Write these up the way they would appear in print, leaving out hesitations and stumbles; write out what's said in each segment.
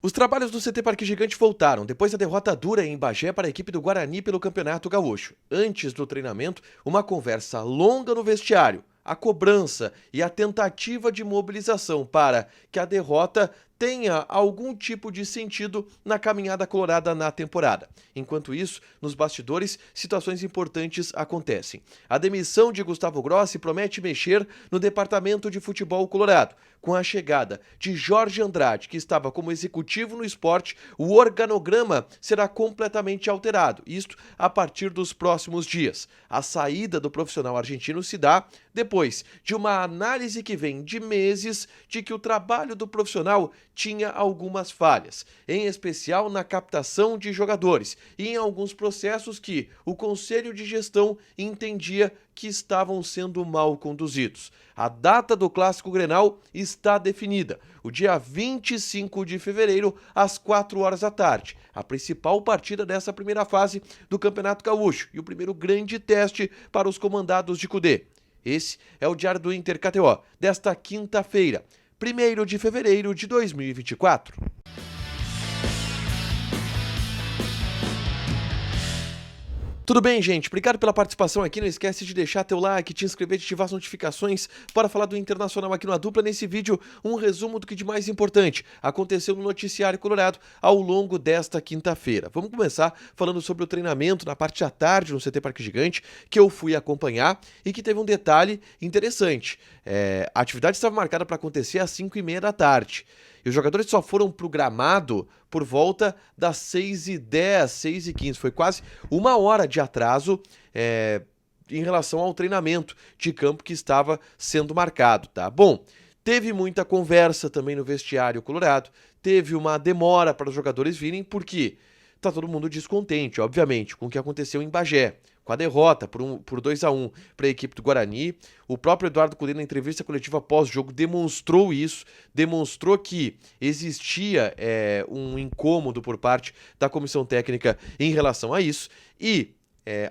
Os trabalhos do CT Parque Gigante voltaram depois da derrota dura em Bagé para a equipe do Guarani pelo Campeonato Gaúcho. Antes do treinamento, uma conversa longa no vestiário, a cobrança e a tentativa de mobilização para que a derrota tenha algum tipo de sentido na caminhada colorada na temporada. Enquanto isso, nos bastidores, situações importantes acontecem. A demissão de Gustavo Grossi promete mexer no departamento de futebol colorado. Com a chegada de Jorge Andrade, que estava como executivo no esporte, o organograma será completamente alterado, isto a partir dos próximos dias. A saída do profissional argentino se dá depois de uma análise que vem de meses de que o trabalho do profissional tinha algumas falhas, em especial na captação de jogadores e em alguns processos que o Conselho de Gestão entendia que estavam sendo mal conduzidos. A data do Clássico Grenal está definida, o dia 25 de fevereiro, às 4 horas da tarde, a principal partida dessa primeira fase do Campeonato Gaúcho e o primeiro grande teste para os comandados de Kudê. Esse é o Diário do Inter KTO, desta quinta-feira, 1º de fevereiro de 2024. Tudo bem, gente? Obrigado pela participação aqui. Não esquece de deixar teu like, te inscrever, de ativar as notificações para falar do Internacional aqui no A Dupla. Nesse vídeo, um resumo do que de mais importante aconteceu no noticiário colorado ao longo desta quinta-feira. Vamos começar falando sobre o treinamento na parte da tarde no CT Parque Gigante, que eu fui acompanhar e que teve um detalhe interessante. A atividade estava marcada para acontecer às 5h30 da tarde. E os jogadores só foram pro gramado por volta das 6h10, 6h15. Foi quase uma hora de atraso em relação ao treinamento de campo que estava sendo marcado, tá? Bom, teve muita conversa também no vestiário colorado, teve uma demora para os jogadores virem, porque tá todo mundo descontente, obviamente, com o que aconteceu em Bagé, com a derrota por 2-1 para a equipe do Guarani. O próprio Eduardo Cudê, na entrevista coletiva pós-jogo, demonstrou isso, demonstrou que existia um incômodo por parte da comissão técnica em relação a isso, e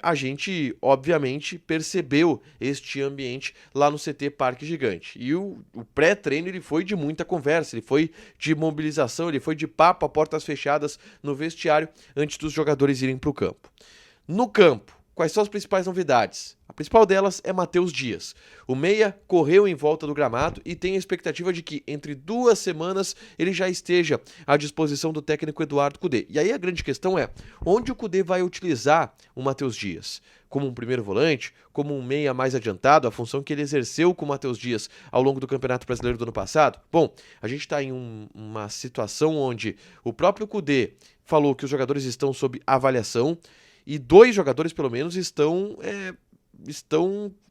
a gente, obviamente, percebeu este ambiente lá no CT Parque Gigante. E o pré-treino ele foi de muita conversa, ele foi de mobilização, ele foi de papo a portas fechadas no vestiário antes dos jogadores irem para o campo. No campo, quais são as principais novidades? A principal delas é Matheus Dias. O meia correu em volta do gramado e tem a expectativa de que entre 2 semanas ele já esteja à disposição do técnico Eduardo Cudê. E aí a grande questão é, onde o Cudê vai utilizar o Matheus Dias? Como um primeiro volante, como um meia mais adiantado, a função que ele exerceu com o Matheus Dias ao longo do Campeonato Brasileiro do ano passado? Bom, a gente está em uma situação onde o próprio Cudê falou que os jogadores estão sob avaliação, e 2 jogadores, pelo menos, estão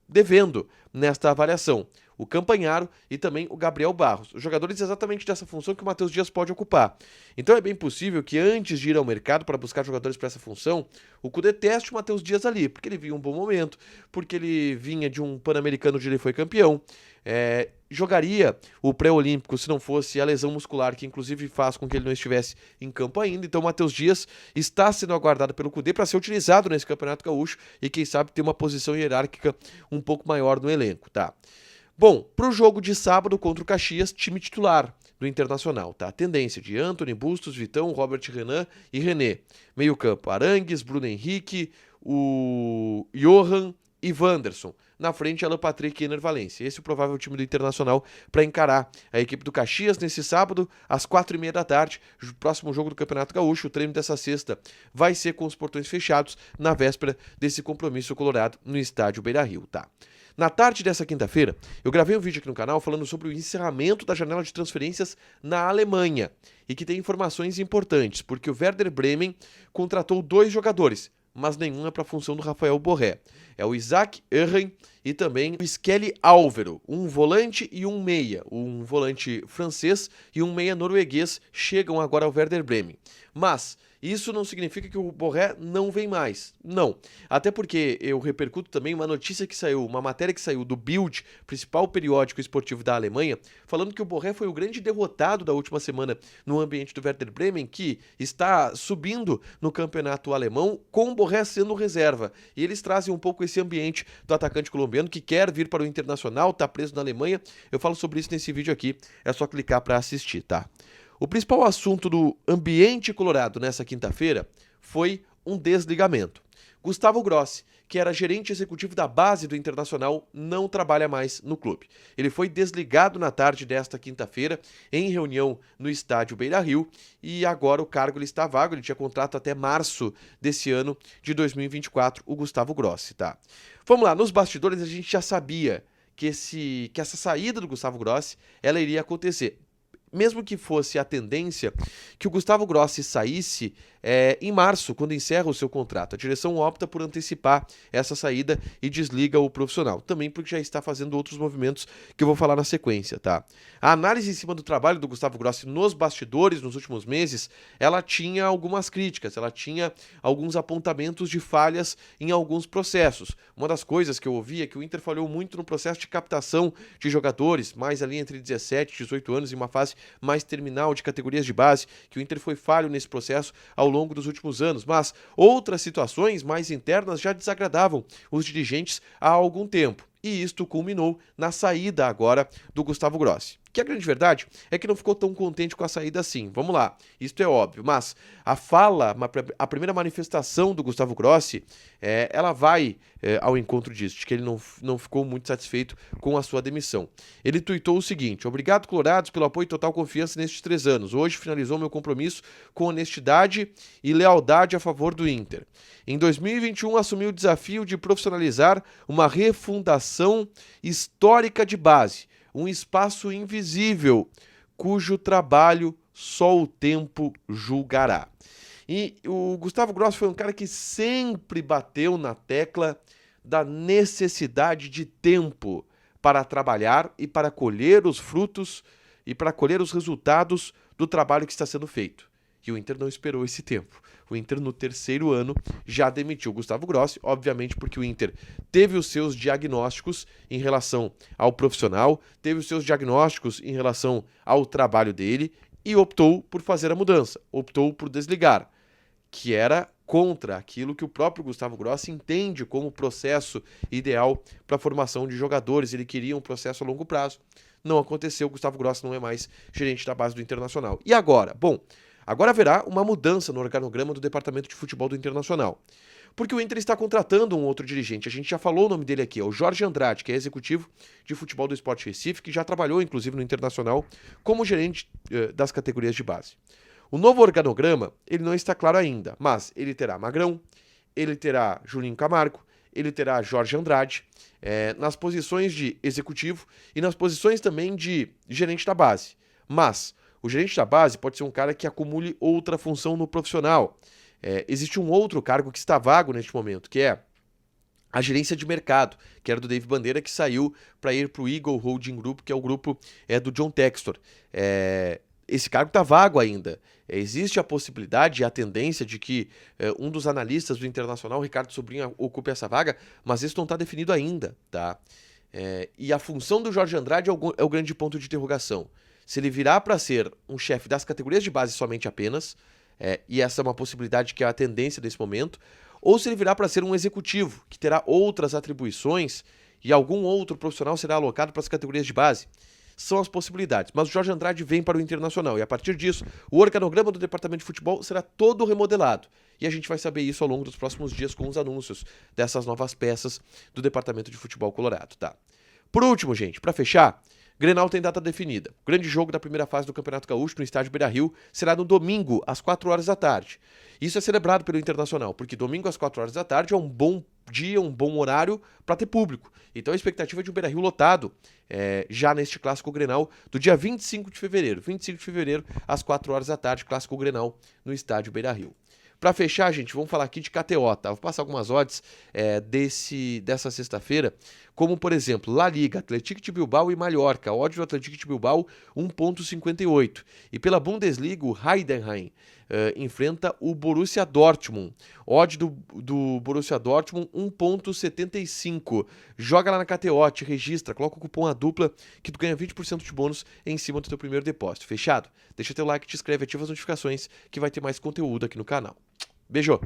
devendo nesta avaliação. O Campanharo e também o Gabriel Barros. Os jogadores exatamente dessa função que o Matheus Dias pode ocupar. Então é bem possível que antes de ir ao mercado para buscar jogadores para essa função, o Cudê teste o Matheus Dias ali, porque ele vinha um bom momento, porque ele vinha de um Pan-Americano onde ele foi campeão. Jogaria o pré-olímpico se não fosse a lesão muscular, que inclusive faz com que ele não estivesse em campo ainda. Então o Matheus Dias está sendo aguardado pelo Cudê para ser utilizado nesse Campeonato Gaúcho e quem sabe ter uma posição hierárquica um pouco maior no elenco, tá? Bom, para o jogo de sábado contra o Caxias, time titular do Internacional, tá? Tendência de Antony, Bustos, Vitão, Robert Renan e René. Meio campo, Arangues, Bruno Henrique, o Johan e Wanderson. Na frente, Alan Patrick e Ener Valencia. Esse é o provável time do Internacional para encarar a equipe do Caxias nesse sábado, às 4h30 da tarde. Próximo jogo do Campeonato Gaúcho. O treino dessa sexta vai ser com os portões fechados, na véspera desse compromisso colorado no estádio Beira-Rio, tá? Na tarde dessa quinta-feira, eu gravei um vídeo aqui no canal falando sobre o encerramento da janela de transferências na Alemanha e que tem informações importantes, porque o Werder Bremen contratou 2 jogadores, mas nenhum é para a função do Rafael Borré. É o Isaac Erren e também o Skelly Álvaro, um volante e um meia. Um volante francês e um meia norueguês chegam agora ao Werder Bremen. Mas isso não significa que o Borré não vem mais. Não. Até porque eu repercuto também uma notícia que saiu, uma matéria que saiu do Bild, principal periódico esportivo da Alemanha, falando que o Borré foi o grande derrotado da última semana no ambiente do Werder Bremen, que está subindo no campeonato alemão com o Borré sendo reserva. E eles trazem um pouco esse ambiente do atacante colombiano que quer vir para o Internacional, está preso na Alemanha. Eu falo sobre isso nesse vídeo aqui, é só clicar para assistir, tá? O principal assunto do ambiente colorado nessa quinta-feira foi um desligamento. Gustavo Grossi, que era gerente executivo da base do Internacional, não trabalha mais no clube. Ele foi desligado na tarde desta quinta-feira em reunião no estádio Beira-Rio e agora o cargo ele está vago, ele tinha contrato até março desse ano de 2024, o Gustavo Grossi, tá? Vamos lá, nos bastidores a gente já sabia que essa saída do Gustavo Grossi, ela iria acontecer. Mesmo que fosse a tendência que o Gustavo Grossi saísse em março, quando encerra o seu contrato. A direção opta por antecipar essa saída e desliga o profissional. Também porque já está fazendo outros movimentos que eu vou falar na sequência, tá? A análise em cima do trabalho do Gustavo Grossi nos bastidores, nos últimos meses, ela tinha algumas críticas, ela tinha alguns apontamentos de falhas em alguns processos. Uma das coisas que eu ouvi é que o Inter falhou muito no processo de captação de jogadores, mais ali entre 17 e 18 anos, em uma fase mais terminal de categorias de base, que o Inter foi falho nesse processo ao longo dos últimos anos, mas outras situações mais internas já desagradavam os dirigentes há algum tempo. E isto culminou na saída agora do Gustavo Grossi. Que a grande verdade é que não ficou tão contente com a saída assim. Vamos lá, isto é óbvio, mas a primeira manifestação do Gustavo Grossi, ela vai ao encontro disso, de que ele não ficou muito satisfeito com a sua demissão. Ele tuitou o seguinte: obrigado, colorados, pelo apoio e total confiança nestes 3 anos. Hoje finalizou meu compromisso com honestidade e lealdade a favor do Inter. Em 2021 assumi o desafio de profissionalizar uma refundação histórica de base, um espaço invisível, cujo trabalho só o tempo julgará. E o Gustavo Grossi foi um cara que sempre bateu na tecla da necessidade de tempo para trabalhar e para colher os frutos e para colher os resultados do trabalho que está sendo feito. E o Inter não esperou esse tempo. O Inter, no 3º ano, já demitiu o Gustavo Grossi, obviamente porque o Inter teve os seus diagnósticos em relação ao profissional, teve os seus diagnósticos em relação ao trabalho dele e optou por fazer a mudança, optou por desligar, que era contra aquilo que o próprio Gustavo Grossi entende como processo ideal para a formação de jogadores. Ele queria um processo a longo prazo. Não aconteceu, o Gustavo Grossi não é mais gerente da base do Internacional. E agora? Bom, agora haverá uma mudança no organograma do departamento de futebol do Internacional. Porque o Inter está contratando um outro dirigente. A gente já falou o nome dele aqui, é o Jorge Andrade, que é executivo de futebol do Sport Recife, que já trabalhou, inclusive, no Internacional como gerente das categorias de base. O novo organograma, ele não está claro ainda, mas ele terá Magrão, ele terá Julinho Camargo, ele terá Jorge Andrade, nas posições de executivo e nas posições também de gerente da base. Mas o gerente da base pode ser um cara que acumule outra função no profissional. Existe um outro cargo que está vago neste momento, que é a gerência de mercado, que era do Dave Bandeira, que saiu para ir para o Eagle Holding Group, que é o grupo do John Textor. Esse cargo está vago ainda. Existe a possibilidade e a tendência de que um dos analistas do Internacional, Ricardo Sobrinho, ocupe essa vaga, mas isso não está definido ainda, tá? E a função do Jorge Andrade é o grande ponto de interrogação. Se ele virá para ser um chefe das categorias de base somente apenas, e essa é uma possibilidade que é a tendência desse momento, ou se ele virá para ser um executivo, que terá outras atribuições e algum outro profissional será alocado para as categorias de base. São as possibilidades, mas o Jorge Andrade vem para o Internacional e a partir disso o organograma do departamento de futebol será todo remodelado e a gente vai saber isso ao longo dos próximos dias com os anúncios dessas novas peças do departamento de futebol colorado, tá? Por último, gente, para fechar, Grenal tem data definida. O grande jogo da primeira fase do Campeonato Gaúcho no estádio Beira-Rio será no domingo, às 4 horas da tarde. Isso é celebrado pelo Internacional, porque domingo às 4 horas da tarde é um bom dia, um bom horário para ter público. Então a expectativa é de um Beira-Rio lotado já neste Clássico Grenal do dia 25 de fevereiro. 25 de fevereiro, às 4 horas da tarde, Clássico Grenal no estádio Beira-Rio. Para fechar, gente, vamos falar aqui de KTO, tá? Vou passar algumas odds dessa sexta-feira, como, por exemplo, La Liga, Atlético de Bilbao e Mallorca. Odd do Atlético de Bilbao, 1,58. E pela Bundesliga, o Heidenheim enfrenta o Borussia Dortmund. Odd do Borussia Dortmund, 1,75. Joga lá na KTO, te registra, coloca o cupom ADUPLA que tu ganha 20% de bônus em cima do teu primeiro depósito. Fechado? Deixa teu like, te inscreve, ativa as notificações que vai ter mais conteúdo aqui no canal. Beijo!